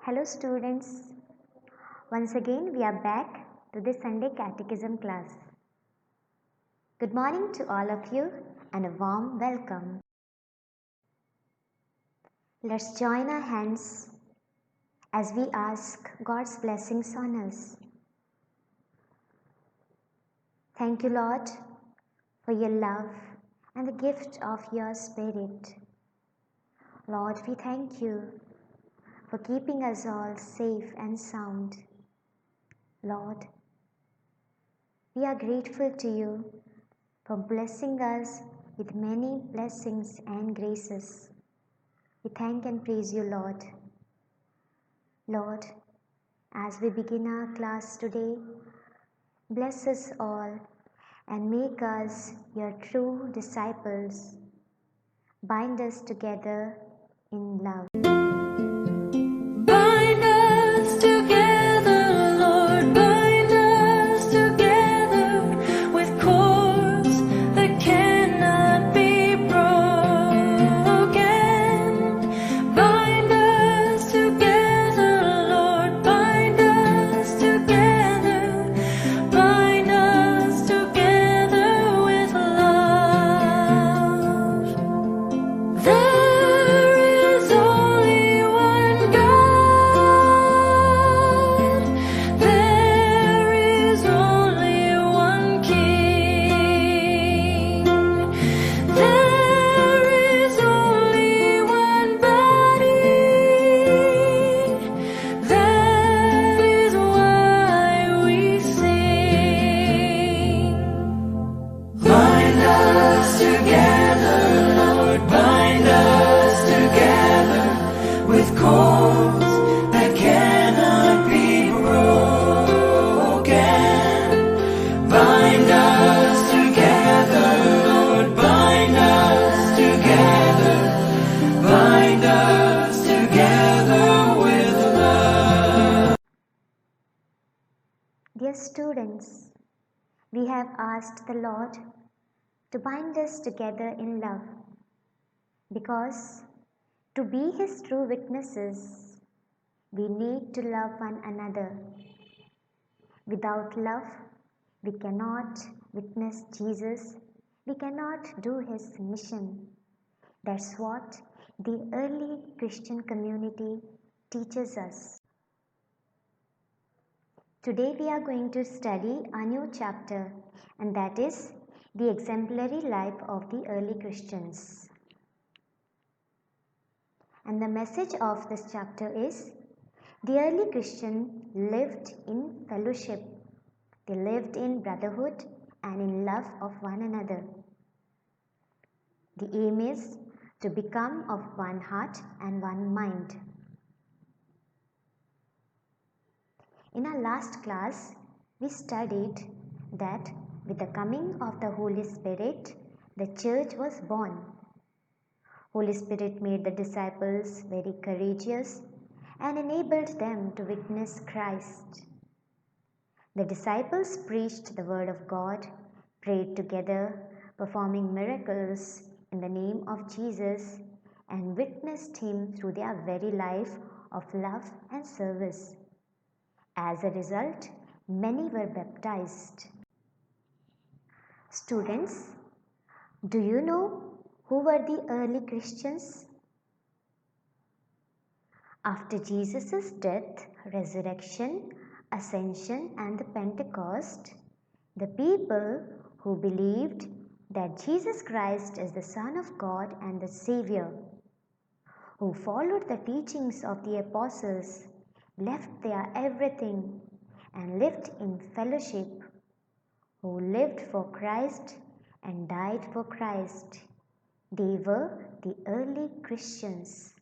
Hello students, once again we are back to the Sunday Catechism class. Good morning to all of you and a warm welcome. Let's join our hands as we ask God's blessings on us. Thank you, Lord, for your love and the gift of your Spirit. Lord, we thank you for keeping us all safe and sound. Lord, we are grateful to you for blessing us with many blessings and graces. We thank and praise you, Lord. Lord, as we begin our class today, bless us all and make us your true disciples. Bind us together in love. Bind us together, Lord, bind us together with cords that cannot be broken. Bind us together, Lord, bind us together with love. There is only one God. There is only one King. There is only one body. That is why we sing. Bind us together, Lord, bind us together with cords that cannot be broken. Bind us together, Lord, bind us together with love. Dear students, we have asked the Lord to bind us together in love because to be His true witnesses, we need to love one another. Without love, we cannot witness Jesus, we cannot do His mission. That's what the early Christian community teaches us. Today we are going to study a new chapter, and that is the exemplary life of the early Christians. And the message of this chapter is the early Christian lived in fellowship. They lived in brotherhood and in love of one another. The aim is to become of one heart and one mind. In our last class, we studied that with the coming of the Holy Spirit, the church was born. Holy Spirit made the disciples very courageous and enabled them to witness Christ. The disciples preached the word of God, prayed together, performing miracles in the name of Jesus, and witnessed Him through their very life of love and service. As a result, many were baptized. Students, do you know who were the early Christians? After Jesus' death, resurrection, ascension, and the Pentecost, the people who believed that Jesus Christ is the Son of God and the Savior, who followed the teachings of the apostles, left their everything and lived in fellowship, who lived for Christ and died for Christ. They were the early Christians.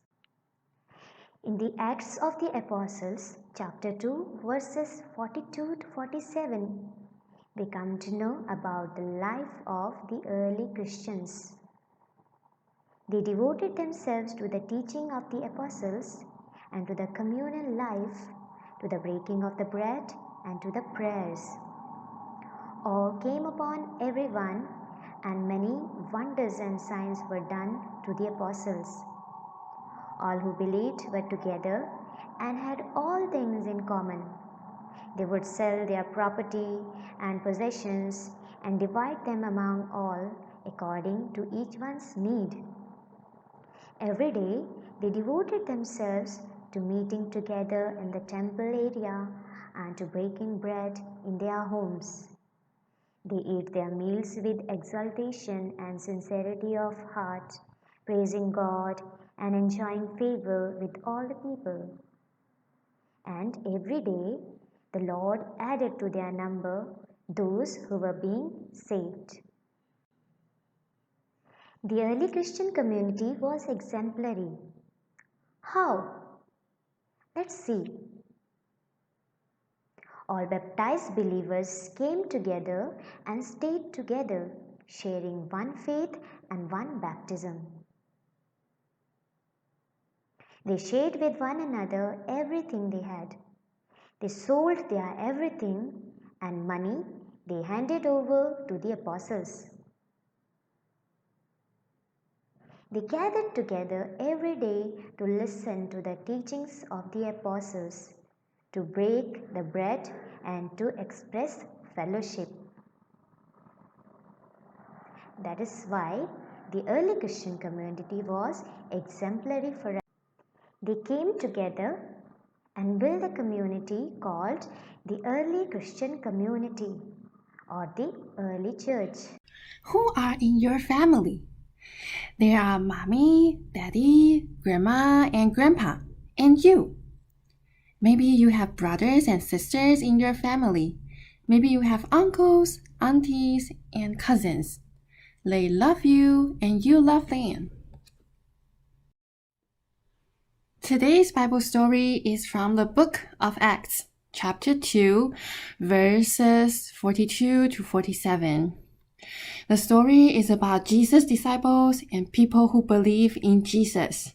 In the Acts of the Apostles, chapter 2, verses 42 to 47, we come to know about the life of the early Christians. They devoted themselves to the teaching of the apostles and to the communal life, to the breaking of the bread and to the prayers. Awe came upon everyone, and many wonders and signs were done to the apostles. All who believed were together and had all things in common. They would sell their property and possessions and divide them among all according to each one's need. Every day they devoted themselves to meeting together in the temple area and to breaking bread in their homes. They ate their meals with exultation and sincerity of heart, praising God and enjoying favor with all the people. And every day the Lord added to their number those who were being saved. The early Christian community was exemplary. How? Let's see. All baptized believers came together and stayed together, sharing one faith and one baptism. They shared with one another everything they had. They sold their everything and money they handed over to the apostles. They gathered together every day to listen to the teachings of the apostles, to break the bread and to express fellowship. That is why the early Christian community was exemplary for us. They came together and built a community called the early Christian community or the early church. Who are in your family? There are mommy, daddy, grandma, and grandpa, and you. Maybe you have brothers and sisters in your family. Maybe you have uncles, aunties, and cousins. They love you and you love them. Today's Bible story is from the book of Acts, chapter 2, verses 42 to 47. The story is about Jesus' disciples and people who believe in Jesus.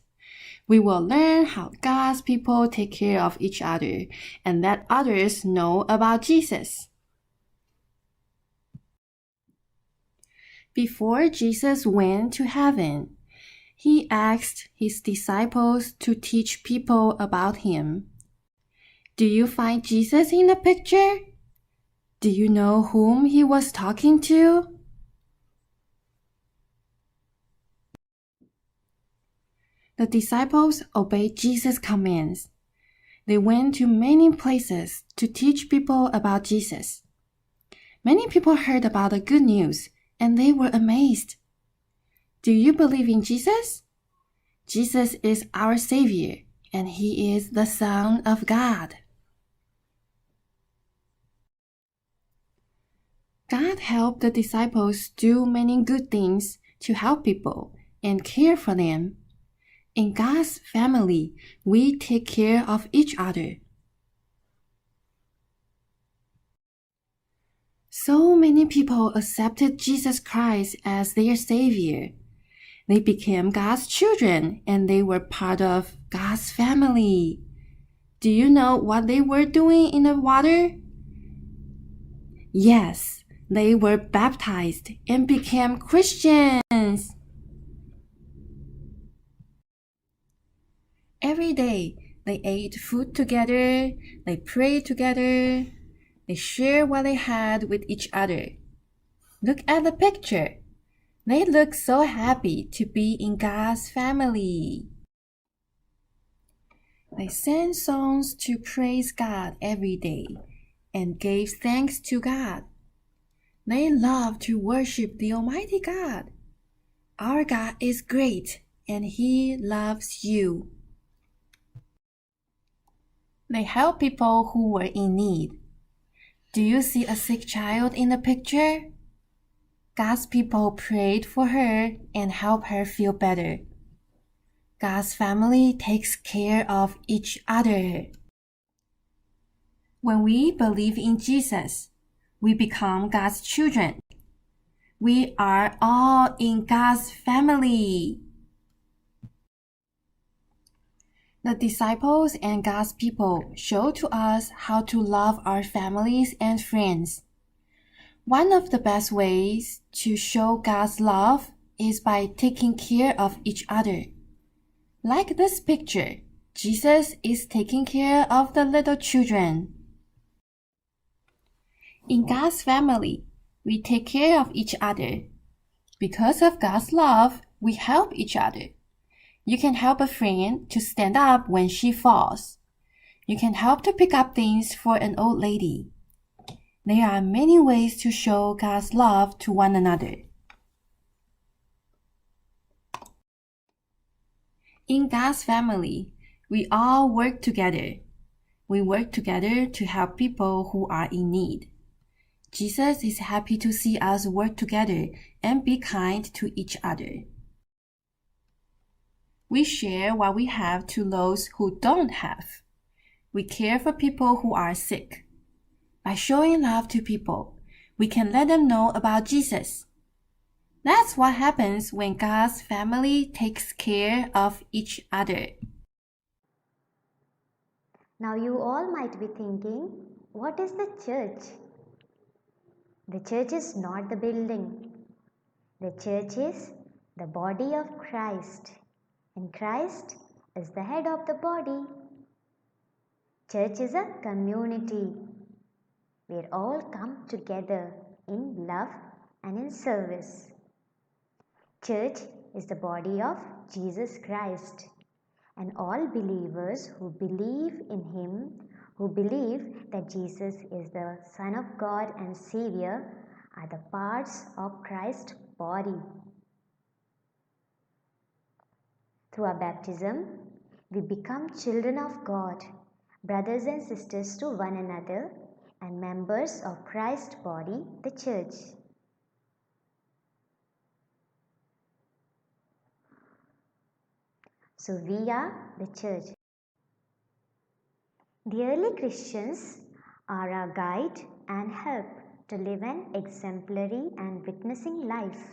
We will learn how God's people take care of each other and let others know about Jesus. Before Jesus went to heaven, he asked his disciples to teach people about him. Do you find Jesus in the picture? Do you know whom he was talking to? The disciples obeyed Jesus' commands. They went to many places to teach people about Jesus. Many people heard about the good news and they were amazed. Do you believe in Jesus? Jesus is our Savior and He is the Son of God. God helped the disciples do many good things to help people and care for them. In God's family, we take care of each other. So many people accepted Jesus Christ as their Savior. They became God's children and they were part of God's family. Do you know what they were doing in the water? Yes, they were baptized and became Christians. Every day, they ate food together, they prayed together, they shared what they had with each other. Look at the picture. They look so happy to be in God's family. They sang songs to praise God every day and gave thanks to God. They love to worship the Almighty God. Our God is great and He loves you. They help people who were in need. Do you see a sick child in the picture? God's people prayed for her and helped her feel better. God's family takes care of each other. When we believe in Jesus, we become God's children. We are all in God's family. The disciples and God's people show to us how to love our families and friends. One of the best ways to show God's love is by taking care of each other. Like this picture, Jesus is taking care of the little children. In God's family, we take care of each other. Because of God's love, we help each other. You can help a friend to stand up when she falls. You can help to pick up things for an old lady. There are many ways to show God's love to one another. In God's family, we all work together. We work together to help people who are in need. Jesus is happy to see us work together and be kind to each other. We share what we have to those who don't have. We care for people who are sick. By showing love to people, we can let them know about Jesus. That's what happens when God's family takes care of each other. Now you all might be thinking, what is the church? The church is not the building. The church is the body of Christ, and Christ is the head of the body. Church is a community where all come together in love and in service. Church is the body of Jesus Christ, and all believers who believe in Him, who believe that Jesus is the Son of God and Savior, are the parts of Christ's body. Through our baptism, we become children of God, brothers and sisters to one another, and members of Christ's body, the church. So we are the church. The early Christians are our guide and help to live an exemplary and witnessing life.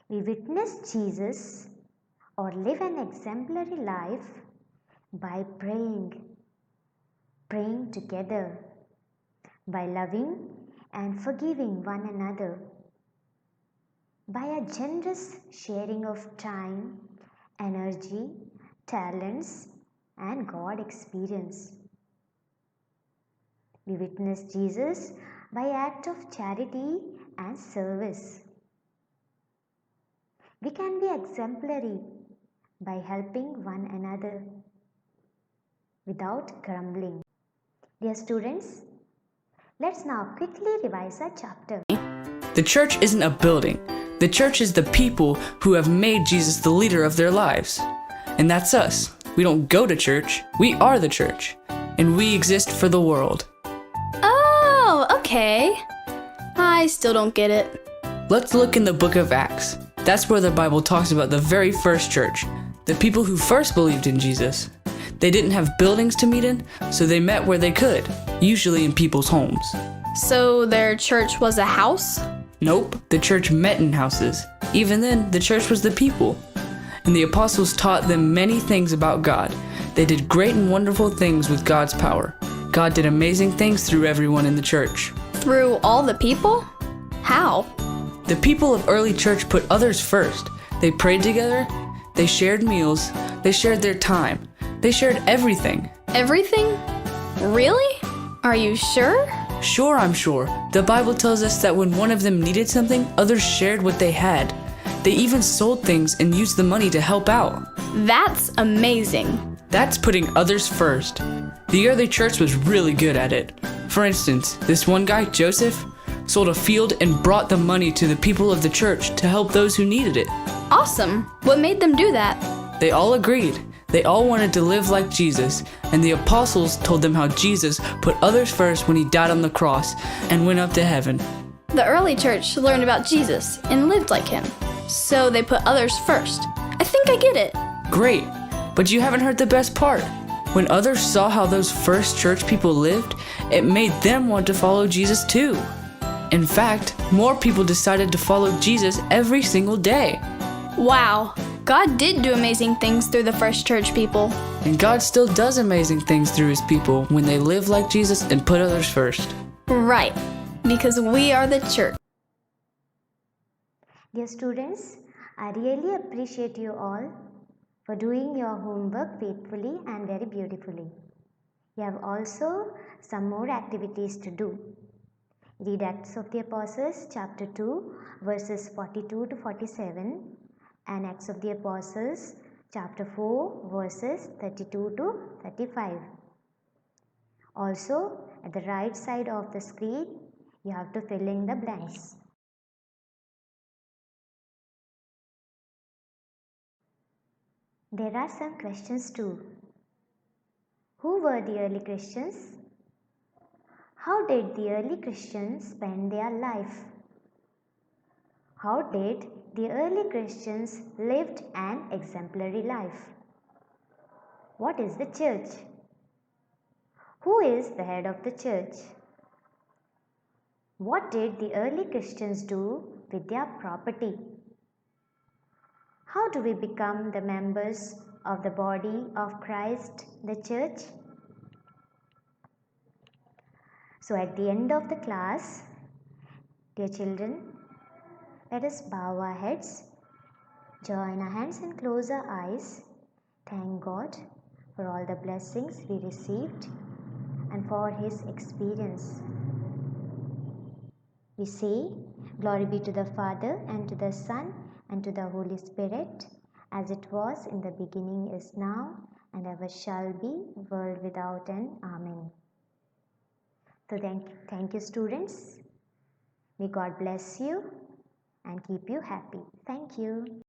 We witness Jesus or live an exemplary life by praying together, by loving and forgiving one another, by a generous sharing of time, energy, talents, and God experience. We witness Jesus by act of charity and service. We can be exemplary by helping one another without grumbling. Dear students, let's now quickly revise our chapter. The church isn't a building. The church is the people who have made Jesus the leader of their lives. And that's us. We don't go to church. We are the church. And we exist for the world. Oh, okay. I still don't get it. Let's look in the book of Acts. That's where the Bible talks about the very first church, the people who first believed in Jesus. They didn't have buildings to meet in, so they met where they could, usually in people's homes. So their church was a house? Nope, the church met in houses. Even then, the church was the people. And the apostles taught them many things about God. They did great and wonderful things with God's power. God did amazing things through everyone in the church. Through all the people? How? The people of early church put others first. They prayed together, they shared meals, they shared their time, they shared everything. Everything? Really? Are you sure? Sure, I'm sure. The Bible tells us that when one of them needed something, others shared what they had. They even sold things and used the money to help out. That's amazing. That's putting others first. The early church was really good at it. For instance, this one guy, Joseph, sold a field and brought the money to the people of the church to help those who needed it. Awesome. What made them do that? They all agreed. They all wanted to live like Jesus, and the apostles told them how Jesus put others first when he died on the cross and went up to heaven. The early church learned about Jesus and lived like him. So they put others first. I think I get it. Great, but you haven't heard the best part. When others saw how those first church people lived, it made them want to follow Jesus too. In fact, more people decided to follow Jesus every single day. Wow. God did do amazing things through the first church people. And God still does amazing things through his people when they live like Jesus and put others first. Right. Because we are the church. Dear students, I really appreciate you all for doing your homework faithfully and very beautifully. You have also some more activities to do. Read Acts of the Apostles chapter 2 verses 42 to 47 and Acts of the Apostles chapter 4 verses 32 to 35. Also, at the right side of the screen, you have to fill in the blanks. There are some questions too. Who were the early Christians? How did the early Christians spend their life? How did the early Christians lived an exemplary life? What is the church? Who is the head of the church? What did the early Christians do with their property? How do we become the members of the body of Christ, the church? So at the end of the class, dear children, let us bow our heads, join our hands and close our eyes. Thank God for all the blessings we received and for His experience. We say, Glory be to the Father, and to the Son, and to the Holy Spirit, as it was in the beginning, is now, and ever shall be, world without end. Amen. So thank you, students. May God bless you and keep you happy. Thank you.